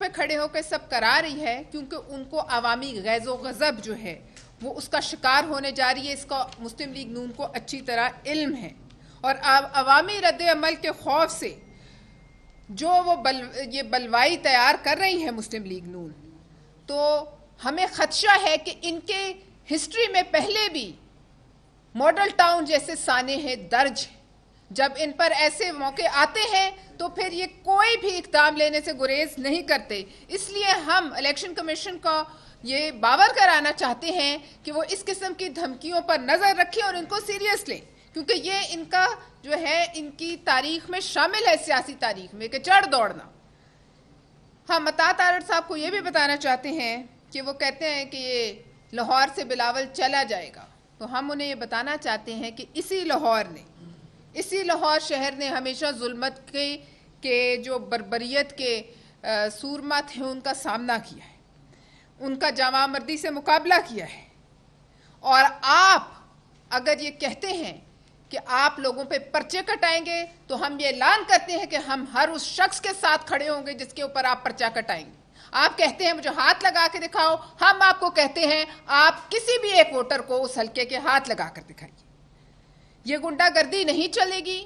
میں کھڑے ہو کے سب کرا رہی ہے کیونکہ ان کو عوامی غیظ و غضب جو ہے وہ اس کا شکار ہونے جا رہی ہے. اس کا مسلم لیگ نون کو اچھی طرح علم ہے, اور عوامی رد عمل کے خوف سے جو وہ یہ بلوائی تیار کر رہی ہے مسلم لیگ نون, تو ہمیں خدشہ ہے کہ ان کے ہسٹری میں پہلے بھی ماڈل ٹاؤن جیسے سانحے درج ہیں. جب ان پر ایسے موقع آتے ہیں تو پھر یہ کوئی بھی اقدام لینے سے گریز نہیں کرتے. اس لیے ہم الیکشن کمیشن کا یہ باور کرانا چاہتے ہیں کہ وہ اس قسم کی دھمکیوں پر نظر رکھیں اور ان کو سیریس لیں, کیونکہ یہ ان کا جو ہے ان کی تاریخ میں شامل ہے, سیاسی تاریخ میں, کہ چڑھ دوڑنا. ہم عطاط آرٹ صاحب کو یہ بھی بتانا چاہتے ہیں کہ وہ کہتے ہیں کہ یہ لاہور سے بلاول چلا جائے گا, تو ہم انہیں یہ بتانا چاہتے ہیں کہ اسی لاہور شہر نے ہمیشہ ظلمت کے جو بربریت کے سورما تھے ان کا سامنا کیا ہے, ان کا جامع مردی سے مقابلہ کیا ہے. اور آپ اگر یہ کہتے ہیں کہ آپ لوگوں پہ پرچے کٹائیں گے تو ہم یہ اعلان کرتے ہیں کہ ہم ہر اس شخص کے ساتھ کھڑے ہوں گے جس کے اوپر آپ پرچہ کٹائیں گے. آپ کہتے ہیں مجھے ہاتھ لگا کے دکھاؤ, ہم آپ کو کہتے ہیں آپ کسی بھی ایک ووٹر کو اس حلقے کے ہاتھ لگا کر دکھائیے. یہ گنڈا گردی نہیں چلے گی,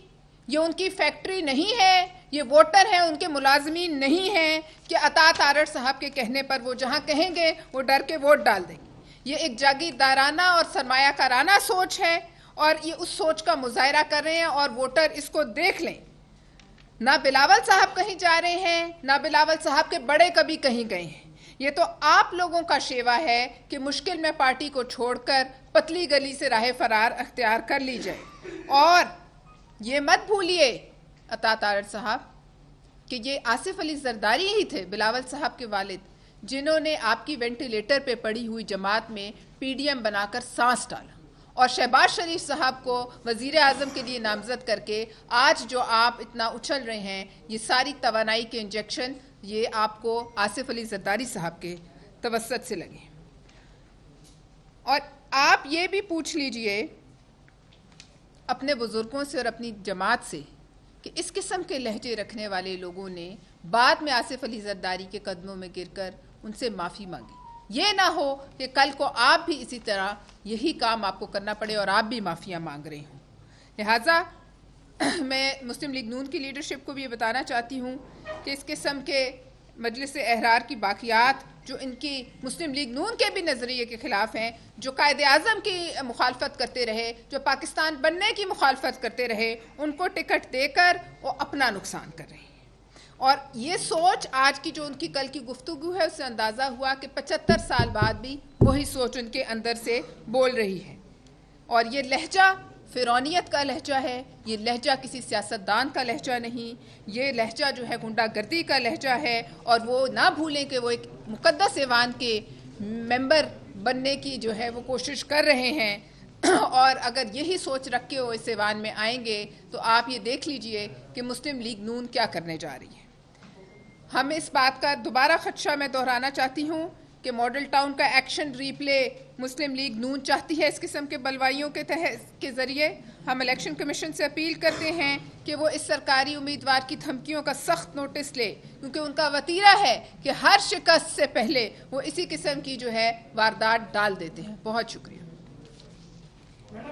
یہ ان کی فیکٹری نہیں ہے, یہ ووٹر ہیں, ان کے ملازمین نہیں ہیں کہ عطاط آرٹ صاحب کے کہنے پر وہ جہاں کہیں گے وہ ڈر کے ووٹ ڈال دیں گے. یہ ایک جاگیردارانہ اور سرمایہ کارانہ سوچ ہے, اور یہ اس سوچ کا مظاہرہ کر رہے ہیں, اور ووٹر اس کو دیکھ لیں. نہ بلاول صاحب کہیں جا رہے ہیں, نہ بلاول صاحب کے بڑے کبھی کہیں گئے ہیں. یہ تو آپ لوگوں کا شیوا ہے کہ مشکل میں پارٹی کو چھوڑ کر پتلی گلی سے راہ فرار اختیار کر لی جائے. اور یہ مت بھولیے عطاط آرٹ صاحب کہ یہ آصف علی زرداری ہی تھے, بلاول صاحب کے والد, جنہوں نے آپ کی وینٹیلیٹر پہ پڑی ہوئی جماعت میں پی ڈی ایم بنا کر سانس ڈالا, اور شہباز شریف صاحب کو وزیر اعظم کے لیے نامزد کر کے آج جو آپ اتنا اچھل رہے ہیں, یہ ساری توانائی کے انجیکشن یہ آپ کو آصف علی زرداری صاحب کے توسط سے لگے. اور آپ یہ بھی پوچھ لیجئے اپنے بزرگوں سے اور اپنی جماعت سے کہ اس قسم کے لہجے رکھنے والے لوگوں نے بعد میں آصف علی زرداری کے قدموں میں گر کر ان سے معافی مانگی. یہ نہ ہو کہ کل کو آپ بھی اسی طرح یہی کام آپ کو کرنا پڑے اور آپ بھی معافیاں مانگ رہے ہوں. لہٰذا میں مسلم لیگ نون کی لیڈرشپ کو بھی یہ بتانا چاہتی ہوں کہ اس قسم کے مجلس احرار کی باقیات جو ان کی مسلم لیگ نون کے بھی نظریے کے خلاف ہیں, جو قائد اعظم کی مخالفت کرتے رہے, جو پاکستان بننے کی مخالفت کرتے رہے, ان کو ٹکٹ دے کر وہ اپنا نقصان کر رہے ہیں. اور یہ سوچ آج کی جو ان کی کل کی گفتگو ہے اس سے اندازہ ہوا کہ 75 سال بعد بھی وہی سوچ ان کے اندر سے بول رہی ہے. اور یہ لہجہ فرعونیت کا لہجہ ہے, یہ لہجہ کسی سیاستدان کا لہجہ نہیں, یہ لہجہ جو ہے گنڈا گردی کا لہجہ ہے. اور وہ نہ بھولیں کہ وہ ایک مقدس ایوان کے ممبر بننے کی جو ہے وہ کوشش کر رہے ہیں, اور اگر یہی سوچ رکھ کے وہ اس ایوان میں آئیں گے تو آپ یہ دیکھ لیجئے کہ مسلم لیگ نون کیا کرنے جا رہی ہے. ہم اس بات کا دوبارہ خدشہ میں دہرانا چاہتی ہوں کہ ماڈل ٹاؤن کا ایکشن ریپلے مسلم لیگ نون چاہتی ہے اس قسم کے بلوائیوں کے ذریعے. ہم الیکشن کمیشن سے اپیل کرتے ہیں کہ وہ اس سرکاری امیدوار کی دھمکیوں کا سخت نوٹس لے, کیونکہ ان کا وتیرہ ہے کہ ہر شکست سے پہلے وہ اسی قسم کی جو ہے واردات ڈال دیتے ہیں. بہت شکریہ.